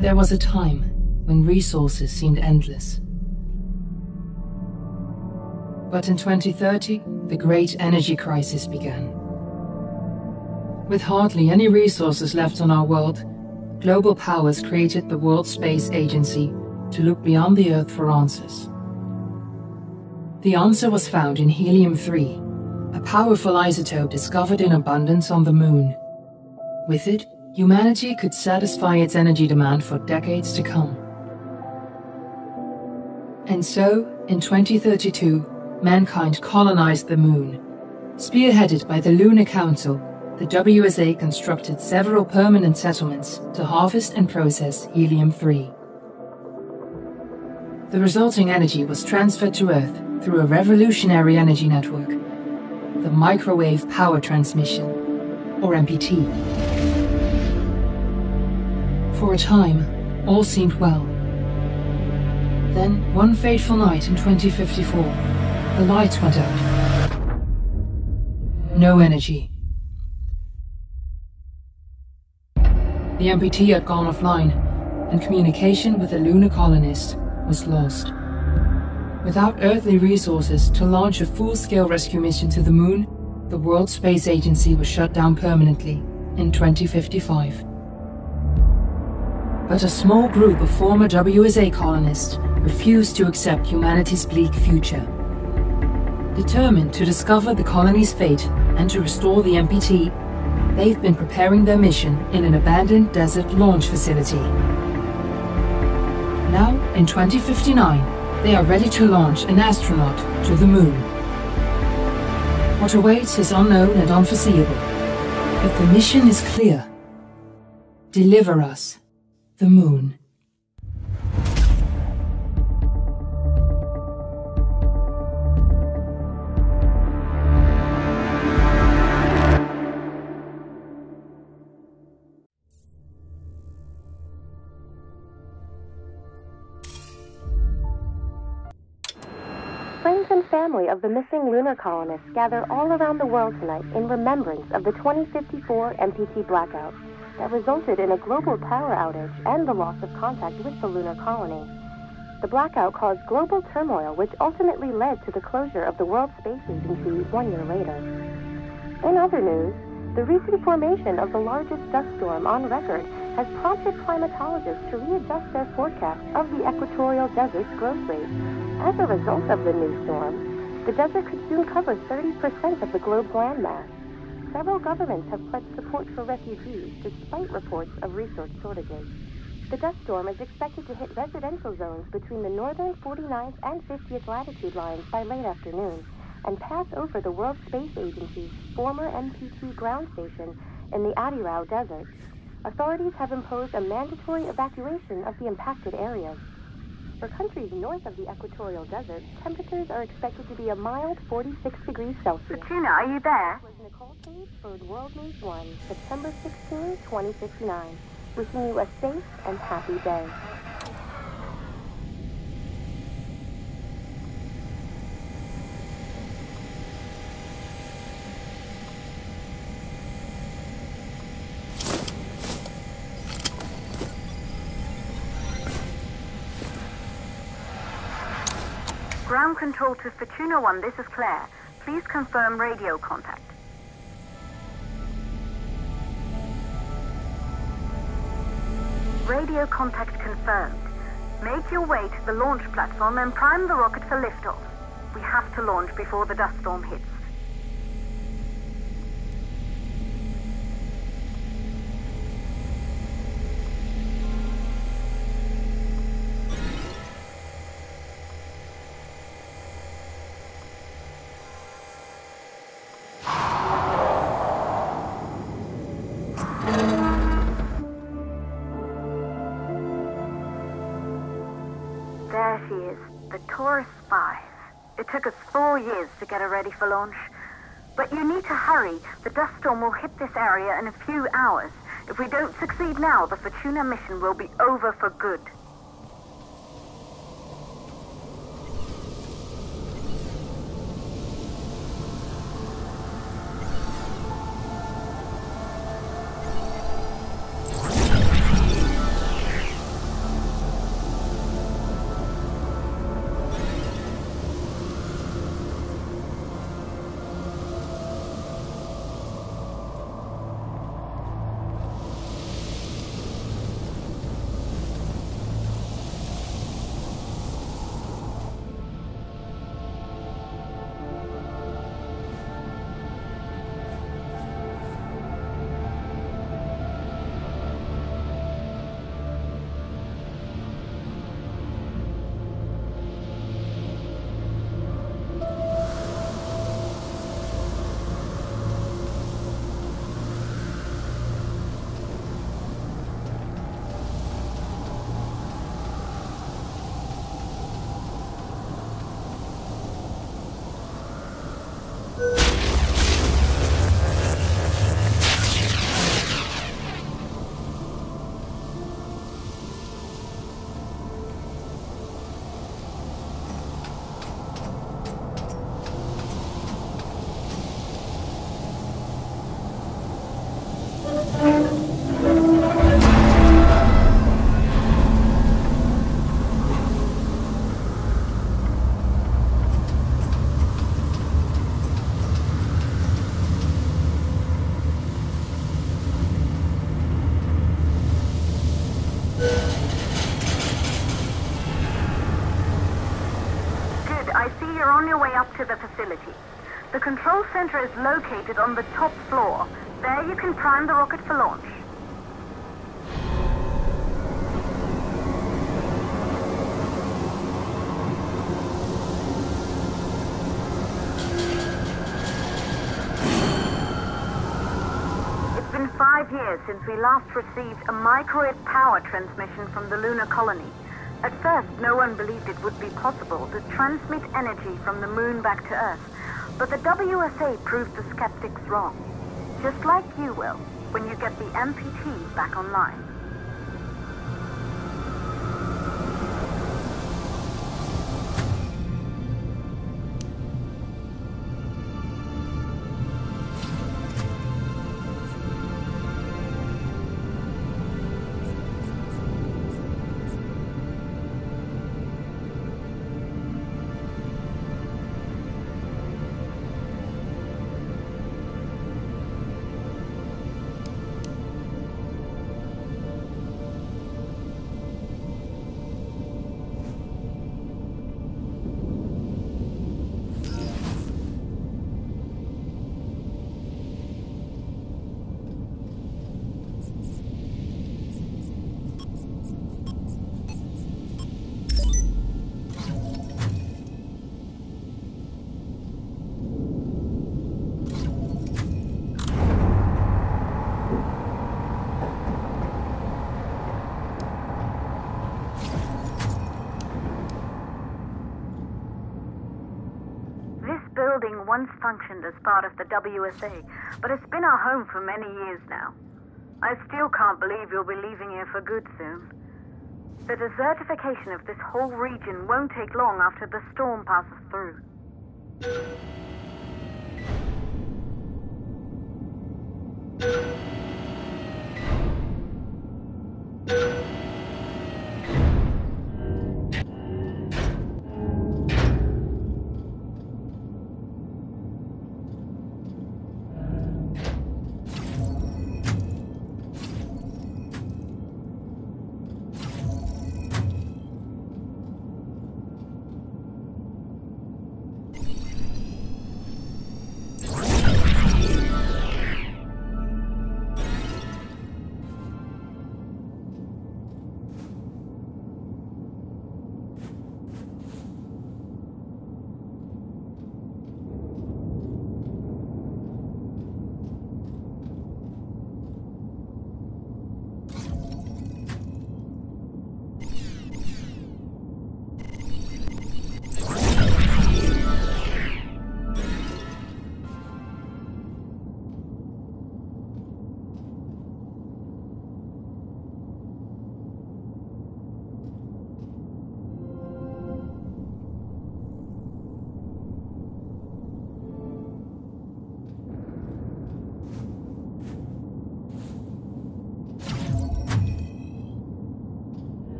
There was a time when resources seemed endless. But in 2030, the great energy crisis began. With hardly any resources left on our world, global powers created the World Space Agency to look beyond the Earth for answers. The answer was found in helium-3, a powerful isotope discovered in abundance on the Moon. With it, humanity could satisfy its energy demand for decades to come. And so, in 2032, mankind colonized the Moon. Spearheaded by the Lunar Council, the WSA constructed several permanent settlements to harvest and process helium-3. The resulting energy was transferred to Earth through a revolutionary energy network, the Microwave Power Transmission, or MPT. For a time, all seemed well. Then, one fateful night in 2054, the lights went out. No energy. The MPT had gone offline, and communication with the lunar colonist was lost. Without earthly resources to launch a full-scale rescue mission to the Moon, the World Space Agency was shut down permanently in 2055. But a small group of former WSA colonists refused to accept humanity's bleak future. Determined to discover the colony's fate and to restore the MPT, they've been preparing their mission in an abandoned desert launch facility. Now, in 2059, they are ready to launch an astronaut to the Moon. What awaits is unknown and unforeseeable, but the mission is clear. Deliver us the Moon. Friends and family of the missing lunar colonists gather all around the world tonight in remembrance of the 2054 MPT blackout that resulted in a global power outage and the loss of contact with the lunar colony. The blackout caused global turmoil, which ultimately led to the closure of the World Space Agency 1 year later. In other news, the recent formation of the largest dust storm on record has prompted climatologists to readjust their forecast of the equatorial desert's growth rate. As a result of the new storm, the desert could soon cover 30% of the globe's landmass. Several governments have pledged support for refugees despite reports of resource shortages. The dust storm is expected to hit residential zones between the northern 49th and 50th latitude lines by late afternoon and pass over the World Space Agency's former MPT ground station in the Adirau Desert. Authorities have imposed a mandatory evacuation of the impacted areas. For countries north of the equatorial desert, temperatures are expected to be a mild 46 degrees Celsius. Fortuna, are you there? This was Nicole Page for World News 1, September 16, 2059. Wishing you a safe and happy day. Ground control to Fortuna 1, this is Claire. Please confirm radio contact. Radio contact confirmed. Make your way to the launch platform and prime the rocket for liftoff. We have to launch before the dust storm hits. There she is, the Taurus 5. It took us 4 years to get her ready for launch. But you need to hurry. The dust storm will hit this area in a few hours. If we don't succeed now, the Fortuna mission will be over for good. the facility. The control center is located on the top floor. There you can prime the rocket for launch. It's been 5 years since we last received a microwave power transmission from the lunar colony. At first, no one believed it would be possible to transmit energy from the moon back to Earth, but the WSA proved the skeptics wrong. Just like you will, when you get the MPT back online. Building once functioned as part of the WSA, but it's been our home for many years now. I still can't believe you'll be leaving here for good soon. The desertification of this whole region won't take long after the storm passes through.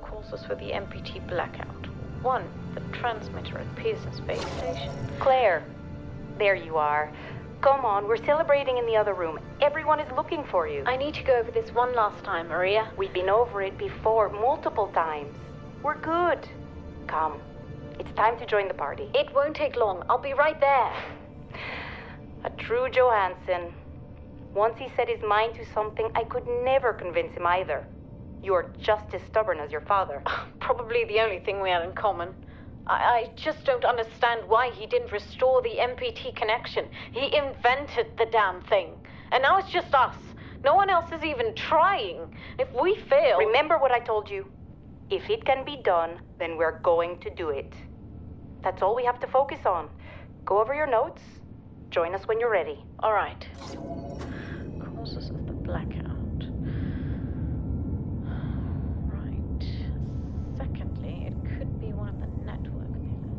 courses for the MPT blackout. 1, the transmitter at Pearson Space Station. Claire, there you are. Come on, we're celebrating in the other room. Everyone is looking for you. I need to go over this one last time, Maria. We've been over it before, multiple times. We're good. Come. It's time to join the party. It won't take long. I'll be right there. A true Johansson. Once he set his mind to something, I could never convince him either. You're just as stubborn as your father. Probably the only thing we had in common. I just don't understand why he didn't restore the MPT connection. He invented the damn thing. And now it's just us. No one else is even trying. If we fail... Remember what I told you. If it can be done, then we're going to do it. That's all we have to focus on. Go over your notes. Join us when you're ready. All right. Causes of the blackout. Right. Secondly, it could be one of the network pillars.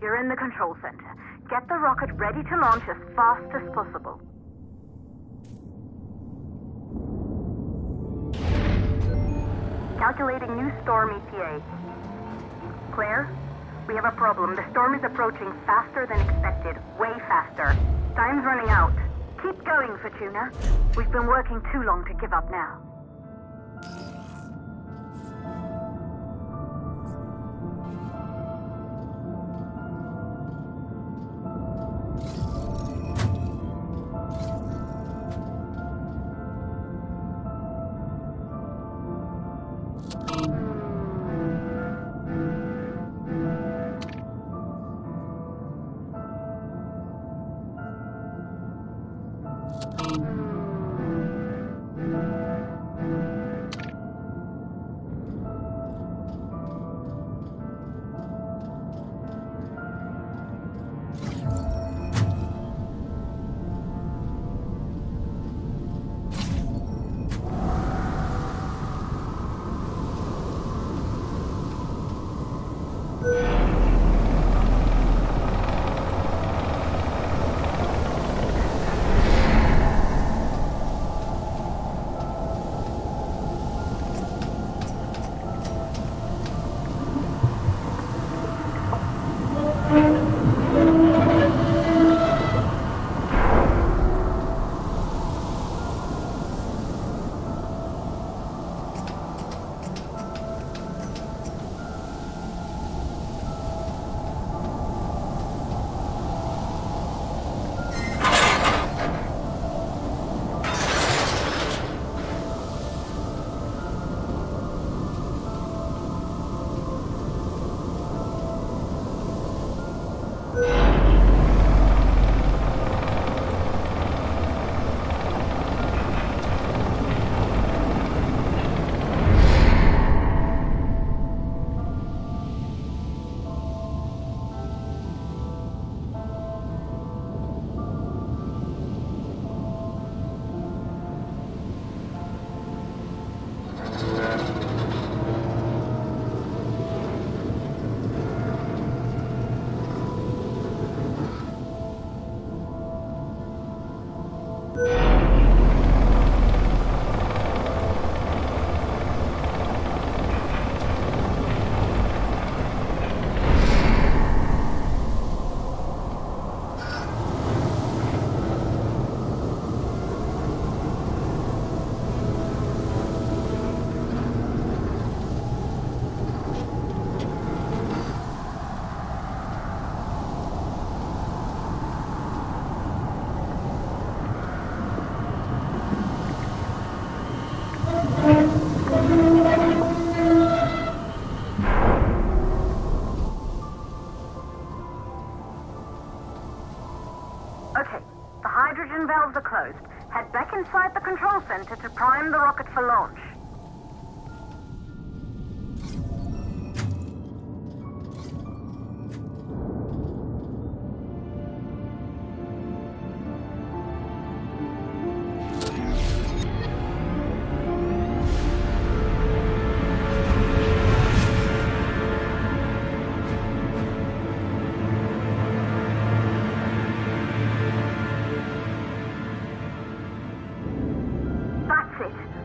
You're in the control center. Get the rocket ready to launch as fast as possible. Calculating new storm ETA. Claire, we have a problem. The storm is approaching faster than expected. Way faster. Time's running out. Keep going, Fortuna. We've been working too long to give up now. inside the control center to prime the rocket for launch.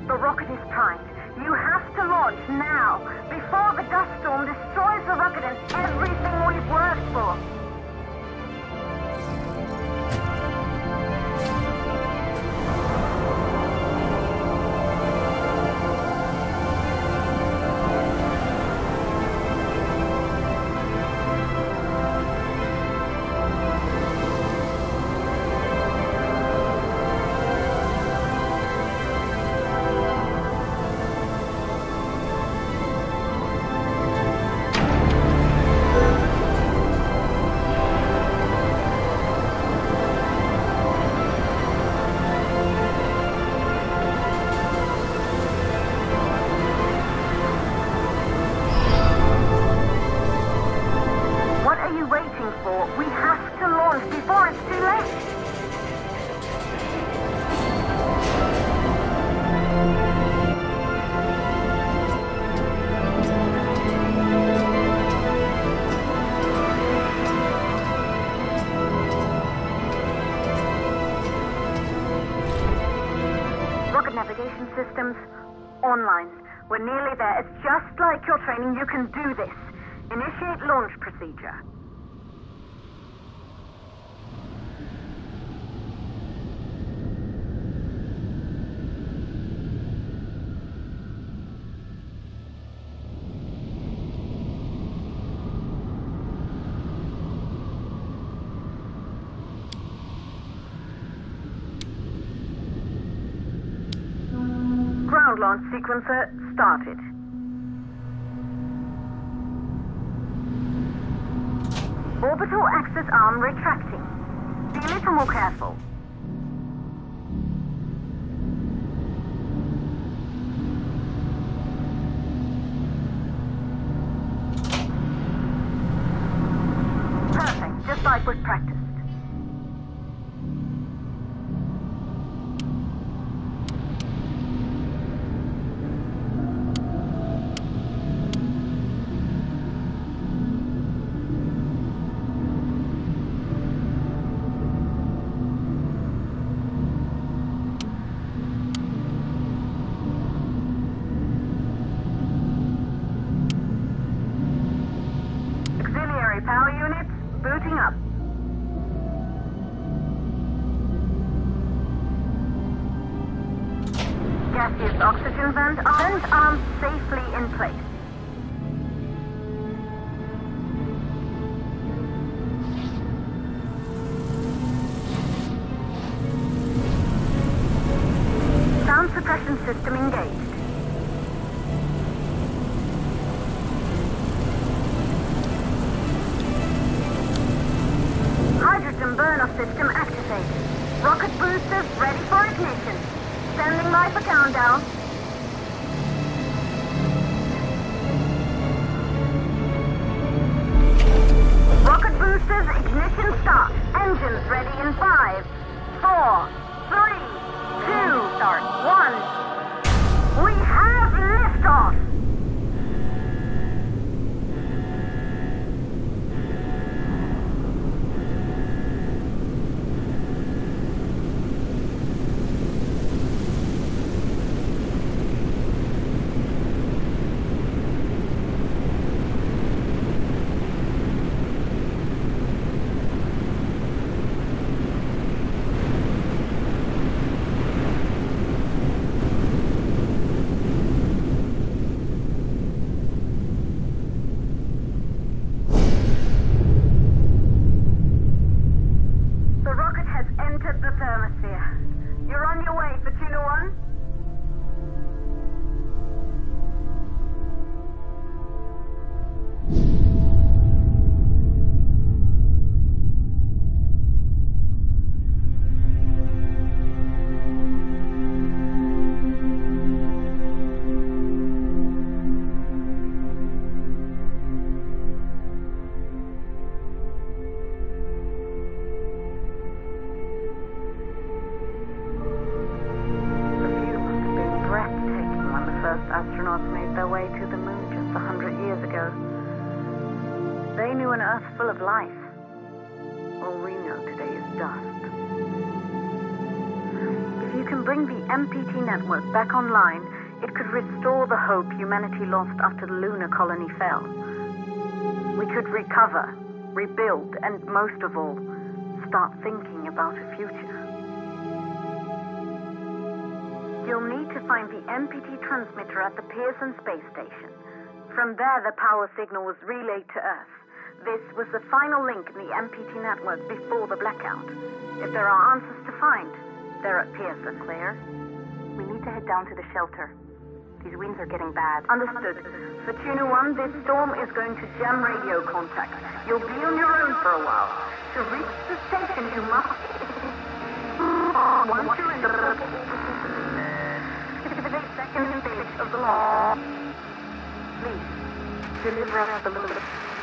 The rocket is primed. You have to launch now, before the dust storm destroys the rocket and everything we've worked for. We have to launch before it's too late. Rocket navigation systems online. We're nearly there. It's just like your training. You can do this. Initiate launch procedure. Ground launch sequencer started. Orbital axis arm retracting. Be a little more careful. Perfect, just like we've practiced. Power units booting up. Gaseous oxygen vent arms safely in place. Sound suppression system engaged. Hydrogen burn-off system activated. Rocket boosters ready for ignition. Standing by for countdown. Rocket boosters ignition start. Engines ready in 5, 4, 3, 2, start 1. We have liftoff! they knew an Earth full of life. All we know today is dust. If you can bring the MPT network back online, it could restore the hope humanity lost after the lunar colony fell. We could recover, rebuild, and most of all, start thinking about a future. You'll need to find the MPT transmitter at the Pearson space station. From there, the power signal was relayed to Earth. This was the final link in the MPT network before the blackout. If there are answers to find, they're at Pearson. Claire, we need to head down to the shelter. These winds are getting bad. Understood. For Tuna 1, this storm is going to jam radio contact. You'll be on your own for a while. To reach the station, you must... Once you're in the second stage of the law, please, deliver us the loop.